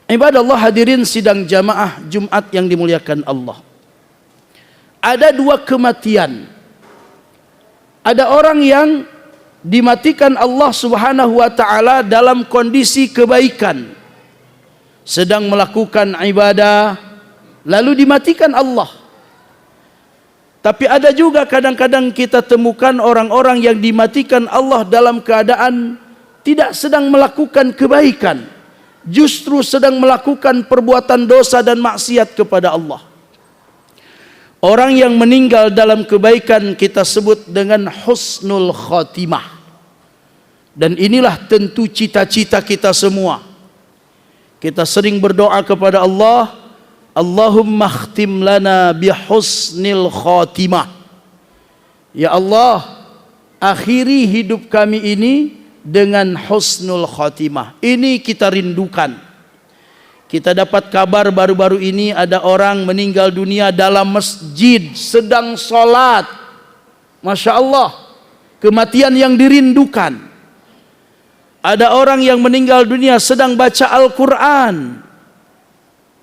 Ibadallah hadirin sidang jamaah Jumat yang dimuliakan Allah. Ada dua kematian. Ada orang yang dimatikan Allah Subhanahu wa taala dalam kondisi kebaikan, sedang melakukan ibadah, lalu dimatikan Allah. Tapi ada juga kadang-kadang kita temukan orang-orang yang dimatikan Allah dalam keadaan tidak sedang melakukan kebaikan, justru sedang melakukan perbuatan dosa dan maksiat kepada Allah. Orang yang meninggal dalam kebaikan kita sebut dengan husnul khatimah. Dan inilah tentu cita-cita kita semua. Kita sering berdoa kepada Allah, Allahumma khtim lana bihusnil khatimah. Ya Allah, akhiri hidup kami ini dengan husnul khatimah. Ini kita rindukan. Kita dapat kabar baru-baru ini ada orang meninggal dunia dalam masjid sedang sholat. Masya Allah, kematian yang dirindukan. Ada orang yang meninggal dunia sedang baca Al-Quran.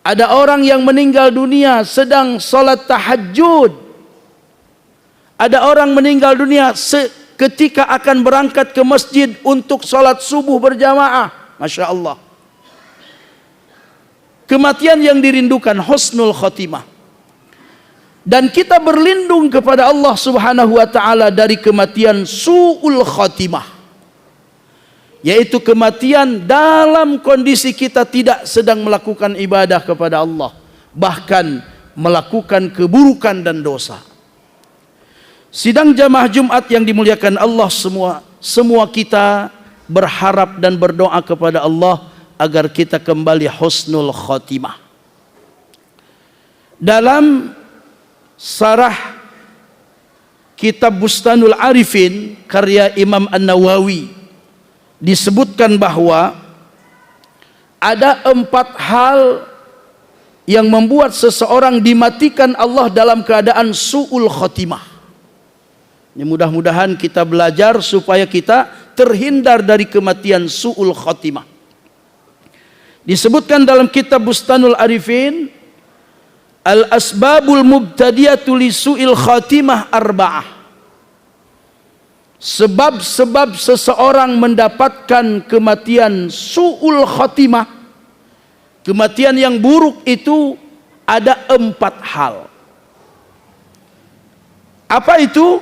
Ada orang yang meninggal dunia sedang sholat tahajud. Ada orang meninggal dunia ketika akan berangkat ke masjid untuk sholat subuh berjamaah. Masya Allah. Kematian yang dirindukan husnul khatimah. Dan kita berlindung kepada Allah Subhanahu wa taala dari kematian su'ul khatimah, yaitu kematian dalam kondisi kita tidak sedang melakukan ibadah kepada Allah, bahkan melakukan keburukan dan dosa. Sidang jamaah Jumat yang dimuliakan Allah semua kita berharap dan berdoa kepada Allah agar kita kembali husnul khatimah. Dalam sarah kitab Bustanul Arifin karya Imam An-Nawawi disebutkan bahwa ada 4 hal yang membuat seseorang dimatikan Allah dalam keadaan su'ul khatimah. Ini mudah-mudahan kita belajar supaya kita terhindar dari kematian su'ul khatimah. Disebutkan dalam kitab Bustanul Arifin, al-asbabul mubtadiyatu li su'il khatimah arba'ah. Sebab-sebab seseorang mendapatkan kematian su'ul khatimah, kematian yang buruk itu ada 4 hal. Apa itu?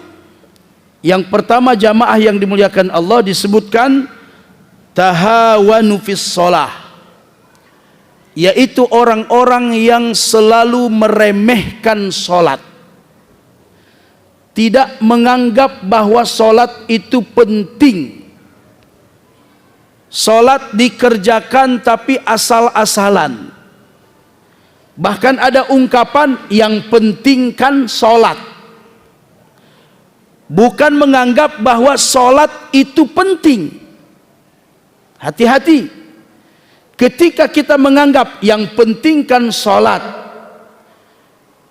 Yang pertama jamaah yang dimuliakan Allah disebutkan tahawanu fis shalah, yaitu orang-orang yang selalu meremehkan sholat, tidak menganggap bahwa sholat itu penting. Sholat dikerjakan tapi asal-asalan. Bahkan ada ungkapan yang penting kan sholat, bukan menganggap bahwa sholat itu penting. Hati-hati. Ketika kita menganggap yang penting kan sholat,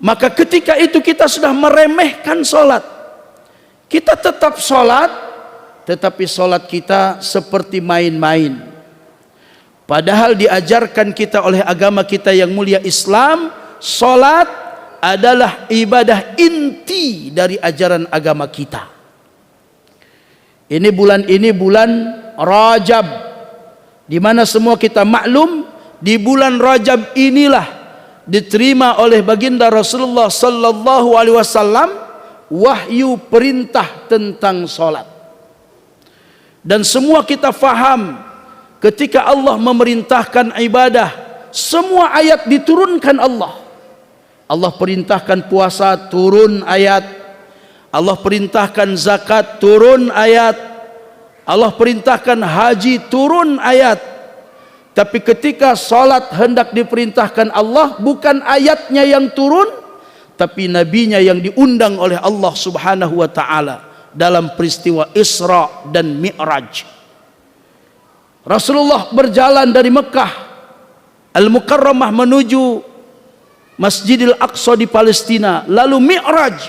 maka ketika itu kita sudah meremehkan sholat. Kita tetap sholat, tetapi sholat kita seperti main-main. Padahal diajarkan kita oleh agama kita yang mulia Islam, sholat adalah ibadah inti dari ajaran agama kita. Ini bulan Rajab, di mana semua kita maklum di bulan Rajab inilah diterima oleh baginda Rasulullah sallallahu alaihi wasallam wahyu perintah tentang salat. Dan semua kita faham ketika Allah memerintahkan ibadah, semua ayat diturunkan Allah. Allah perintahkan puasa, turun ayat. Allah perintahkan zakat, turun ayat. Allah perintahkan haji, turun ayat. Tapi ketika salat hendak diperintahkan Allah, bukan ayatnya yang turun, tapi nabinya yang diundang oleh Allah Subhanahu wa taala dalam peristiwa Isra dan Mi'raj. Rasulullah berjalan dari Mekah Al-Mukarramah menuju Masjidil Aqsa di Palestina, lalu Mi'raj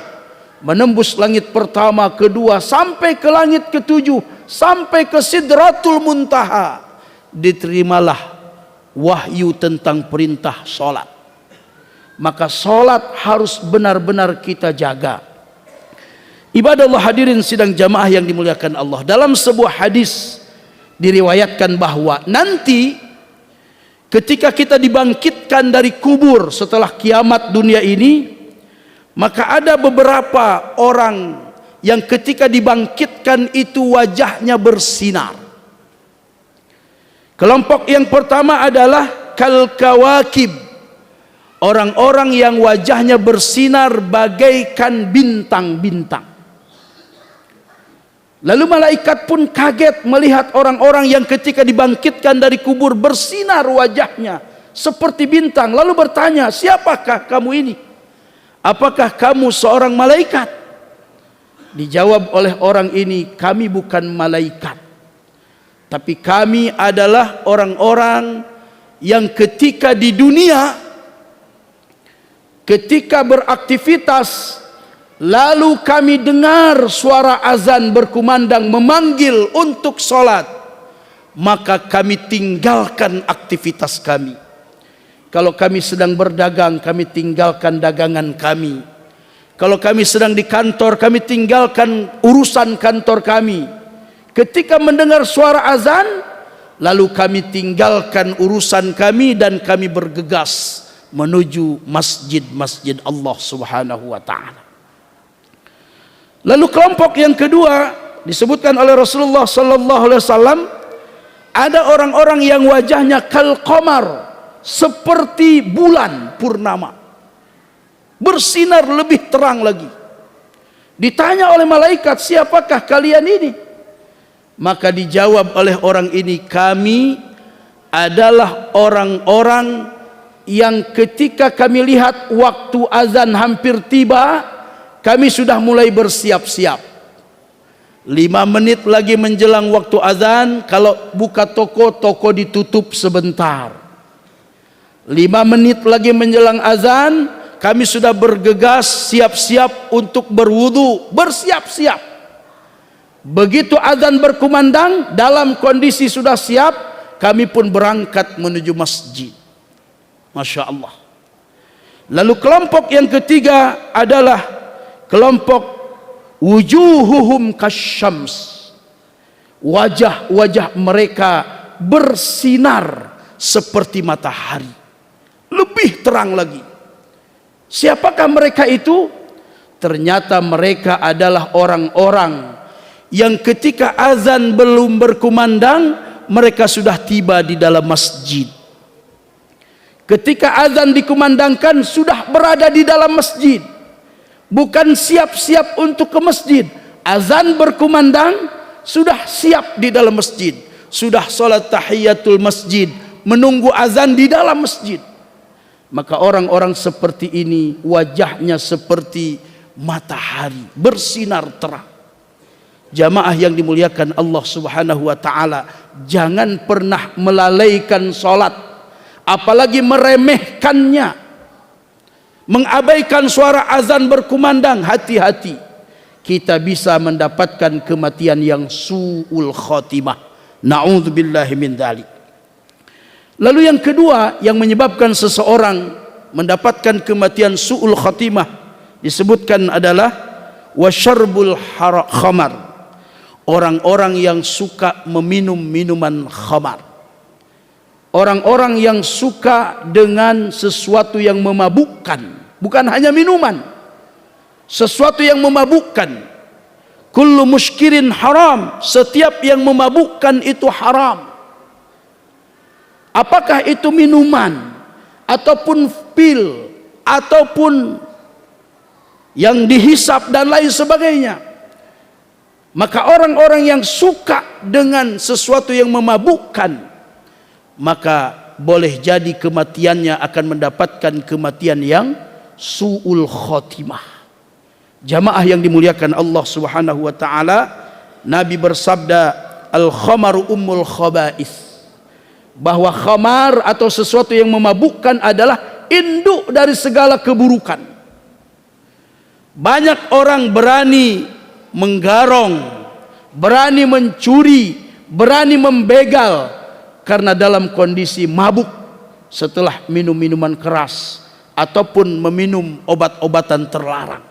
menembus langit pertama, kedua, sampai ke langit ketujuh, sampai ke Sidratul Muntaha. Diterimalah wahyu tentang perintah sholat. Maka sholat harus benar-benar kita jaga. Ibadah Allah hadirin sidang jamaah yang dimuliakan Allah. Dalam sebuah hadis diriwayatkan bahwa nanti ketika kita dibangkitkan dari kubur setelah kiamat dunia ini, maka ada beberapa orang yang ketika dibangkitkan itu wajahnya bersinar. Kelompok yang pertama adalah kal kawakib, orang-orang yang wajahnya bersinar bagaikan bintang-bintang. Lalu malaikat pun kaget melihat orang-orang yang ketika dibangkitkan dari kubur bersinar wajahnya seperti bintang. Lalu bertanya, siapakah kamu ini? Apakah kamu seorang malaikat? Dijawab oleh orang ini, kami bukan malaikat, tapi kami adalah orang-orang yang ketika di dunia, ketika beraktivitas, lalu kami dengar suara azan berkumandang memanggil untuk sholat, maka kami tinggalkan aktivitas kami. Kalau kami sedang berdagang, kami tinggalkan dagangan kami. Kalau kami sedang di kantor, kami tinggalkan urusan kantor kami. Ketika mendengar suara azan, lalu kami tinggalkan urusan kami dan kami bergegas menuju masjid-masjid Allah Subhanahu wa ta'ala. Lalu kelompok yang kedua disebutkan oleh Rasulullah sallallahu alaihi wasallam, ada orang-orang yang wajahnya kal qamar, seperti bulan purnama, bersinar lebih terang lagi. Ditanya oleh malaikat, siapakah kalian ini? Maka dijawab oleh orang ini, kami adalah orang-orang yang ketika kami lihat waktu azan hampir tiba, kami sudah mulai bersiap-siap. 5 menit lagi menjelang waktu azan, kalau buka toko, toko ditutup sebentar. 5 menit lagi menjelang azan, kami sudah bergegas siap-siap untuk berwudu, bersiap-siap. Begitu azan berkumandang, dalam kondisi sudah siap, kami pun berangkat menuju masjid. Masya Allah. Lalu kelompok yang ketiga adalah kelompok wujuhuhum kasyams, wajah-wajah mereka bersinar seperti matahari, lebih terang lagi. Siapakah mereka itu? Ternyata mereka adalah orang-orang yang ketika azan belum berkumandang, mereka sudah tiba di dalam masjid. Ketika azan dikumandangkan, sudah berada di dalam masjid. Bukan siap-siap untuk ke masjid. Azan berkumandang, sudah siap di dalam masjid. Sudah sholat tahiyatul masjid, menunggu azan di dalam masjid. Maka orang-orang seperti ini wajahnya seperti matahari, bersinar terang. Jamaah yang dimuliakan Allah Subhanahu wa ta'ala, jangan pernah melalaikan sholat, apalagi meremehkannya, mengabaikan suara azan berkumandang. Hati-hati, kita bisa mendapatkan kematian yang su'ul khotimah. Na'udzubillahi min dzalik. Lalu yang kedua yang menyebabkan seseorang mendapatkan kematian su'ul khotimah disebutkan adalah wasyarbul khamar, orang-orang yang suka meminum minuman khamar, orang-orang yang suka dengan sesuatu yang memabukkan, bukan hanya minuman, sesuatu yang memabukkan. Kullu muskirin haram, setiap yang memabukkan itu haram. Apakah itu minuman ataupun pil ataupun yang dihisap dan lain sebagainya. Maka orang-orang yang suka dengan sesuatu yang memabukkan, maka boleh jadi kematiannya akan mendapatkan kematian yang su'ul khotimah. Jamaah yang dimuliakan Allah Subhanahu wa ta'ala, Nabi bersabda, al-khamaru ummul khaba'is, bahwa khamar atau sesuatu yang memabukkan adalah induk dari segala keburukan. Banyak orang berani menggarong, berani mencuri, berani membegal karena dalam kondisi mabuk. setelah minum minuman keras ataupun meminum obat-obatan terlarang.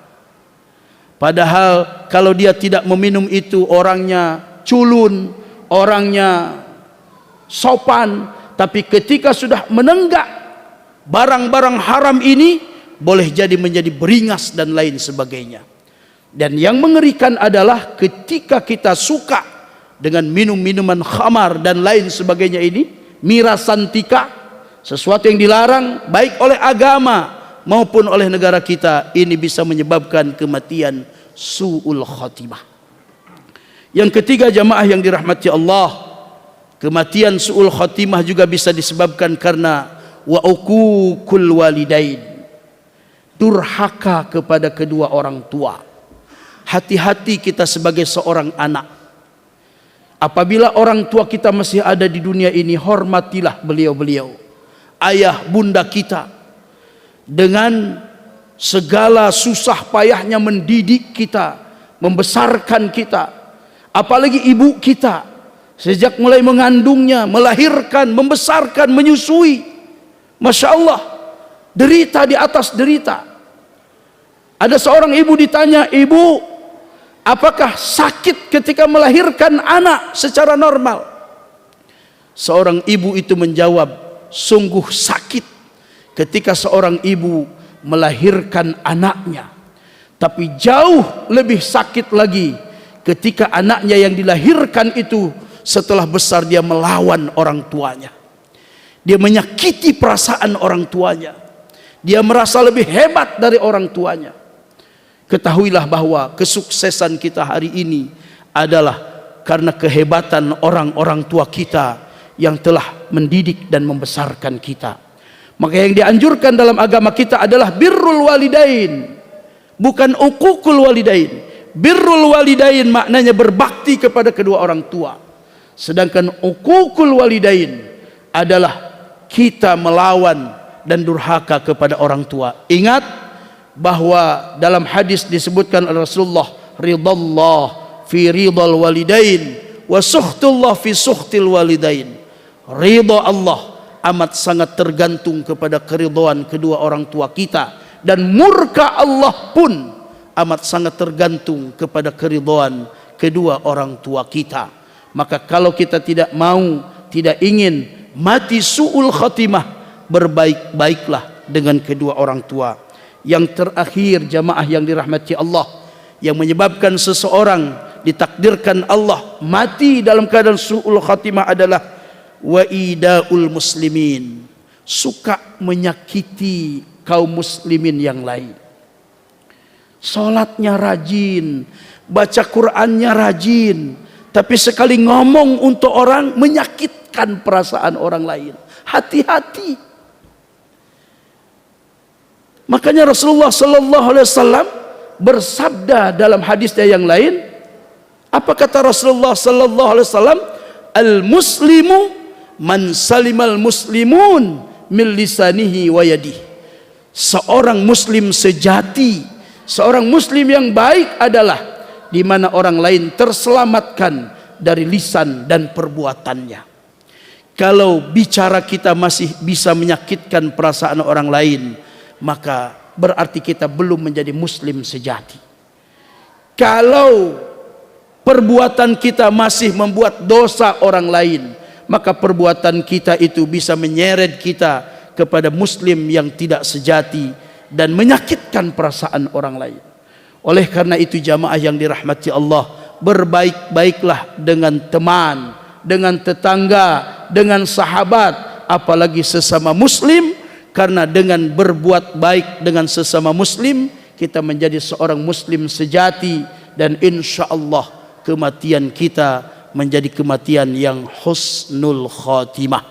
Padahal kalau dia tidak meminum itu, orangnya culun, orangnya sopan. Tapi ketika sudah menenggak barang-barang haram ini, boleh jadi menjadi beringas dan lain sebagainya. Dan yang mengerikan adalah ketika kita suka dengan minum minuman khamar dan lain sebagainya ini, miras santika, sesuatu yang dilarang baik oleh agama maupun oleh negara kita, ini bisa menyebabkan kematian su'ul khatimah. Yang ketiga, jamaah yang dirahmati Allah, kematian su'ul khatimah juga bisa disebabkan karena wa uququl walidain, durhaka kepada kedua orang tua. Hati-hati kita sebagai seorang anak. Apabila orang tua kita masih ada di dunia ini, hormatilah beliau-beliau, ayah bunda kita, dengan segala susah payahnya mendidik kita, membesarkan kita. Apalagi ibu kita, sejak mulai mengandungnya, melahirkan, membesarkan, menyusui, Masya Allah, derita di atas derita. Ada seorang ibu ditanya, "Ibu, apakah sakit ketika melahirkan anak secara normal?" Seorang ibu itu menjawab, sungguh sakit ketika seorang ibu melahirkan anaknya. Tapi jauh lebih sakit lagi ketika anaknya yang dilahirkan itu setelah besar dia melawan orang tuanya. Dia menyakiti perasaan orang tuanya. Dia merasa lebih hebat dari orang tuanya. Ketahuilah bahwa kesuksesan kita hari ini adalah karena kehebatan orang-orang tua kita yang telah mendidik dan membesarkan kita. Maka yang dianjurkan dalam agama kita adalah birrul walidain, bukan uququl walidain. Birrul walidain maknanya berbakti kepada kedua orang tua. Sedangkan uququl walidain adalah kita melawan dan durhaka kepada orang tua. Ingat bahwa dalam hadis disebutkan oleh Rasulullah, ridallah fi ridal walidain wa suhtullah fi suhtil walidain. Ridha Allah amat sangat tergantung kepada keridhaan kedua orang tua kita, dan murka Allah pun amat sangat tergantung kepada keridhaan kedua orang tua kita. Maka kalau kita tidak mau, tidak ingin mati su'ul khatimah, berbaik-baiklah dengan kedua orang tua. Yang terakhir, jamaah yang dirahmati Allah, yang menyebabkan seseorang ditakdirkan Allah mati dalam keadaan su'ul khatimah adalah wa'idaul muslimin, suka menyakiti kaum muslimin yang lain. Salatnya rajin, baca Qur'annya rajin, tapi sekali ngomong untuk orang menyakitkan perasaan orang lain. Hati-hati. Makanya Rasulullah sallallahu alaihi wasallam bersabda dalam hadisnya yang lain, apa kata Rasulullah sallallahu alaihi wasallam? Al-muslimu man salimal muslimun min lisanihi wa yadihi. Seorang muslim sejati, seorang muslim yang baik adalah di mana orang lain terselamatkan dari lisan dan perbuatannya. Kalau bicara kita masih bisa menyakitkan perasaan orang lain, maka berarti kita belum menjadi muslim sejati. Kalau perbuatan kita masih membuat dosa orang lain, maka perbuatan kita itu bisa menyeret kita kepada muslim yang tidak sejati dan menyakitkan perasaan orang lain. Oleh karena itu, jamaah yang dirahmati Allah, berbaik-baiklah dengan teman, dengan tetangga, dengan sahabat, apalagi sesama muslim, karena dengan berbuat baik dengan sesama muslim kita menjadi seorang muslim sejati, dan insya Allah kematian kita menjadi kematian yang husnul khatimah.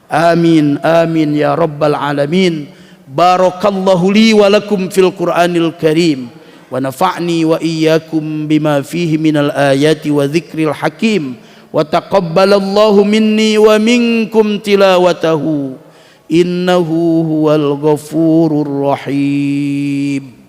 Amin amin ya rabbal alamin. Barakallahu li wa lakum fil Qur'anil Karim, wa nafa'ni wa iyyakum bima fihi minal ayati wa dzikril hakim, wa taqabbalallahu minni wa minkum tilawatahu, innahu huwal ghafurur rahim.